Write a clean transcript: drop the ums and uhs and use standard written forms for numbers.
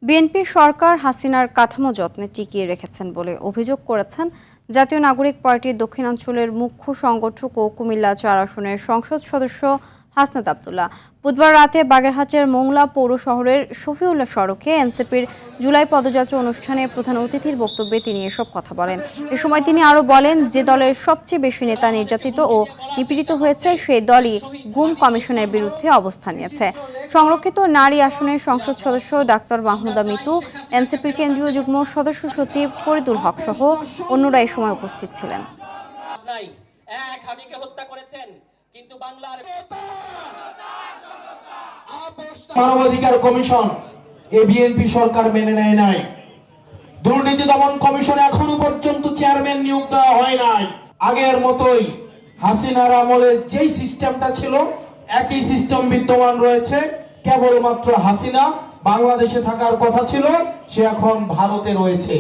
BNP সরকার হাসিনার কাঠামো যত্নে টিকিয়ে রেখেছেন বলে অভিযোগ করেছেন জাতীয় নাগরিক পার্টির দক্ষিণাঞ্চলের মুখ্য সংগঠক ও কুমিল্লা ৪ আসনের সংসদ সদস্য হাসনাত আব্দুল্লাহ। বুধবার রাতে বাগেরহাটের মোংলা পৌর শহরের শফিউল্লাহ সড়কে এনসিপির জুলাই পদযাত্রা অনুষ্ঠানে প্রধান অতিথির বক্তব্যে তিনি এসব কথা বলেন। এ সময় তিনি আরও বলেন, যে দলের সবচেয়ে বেশি নেতা নির্যাতিত ও নিপীড়িত হয়েছে সেই দলই গুম কমিশনের বিরুদ্ধে অবস্থান নিয়েছে। সংরক্ষিত নারী আসনের সংসদ সদস্য ডাক্তার মাহমুদা মিতু, এনসিপির কেন্দ্রীয় যুগ্ম সদস্য সচিব ফরিদুল হক সহ অন্যরা এ সময় উপস্থিত ছিলেন। মানবাধিকার কমিশন বিএনপি সরকার মেনে নেয় নাই। দুর্নীতি দমন কমিশন এখনো পর্যন্ত চেয়ারম্যান নিয়োগ দেওয়া হয় নাই। আগের মতোই হাসিনার আমলের যেই সিস্টেমটা ছিল একই সিস্টেম বিদ্যমান রয়েছে। কেবলমাত্র হাসিনা বাংলাদেশে থাকার কথা ছিল, সে এখন ভারতে রয়েছে।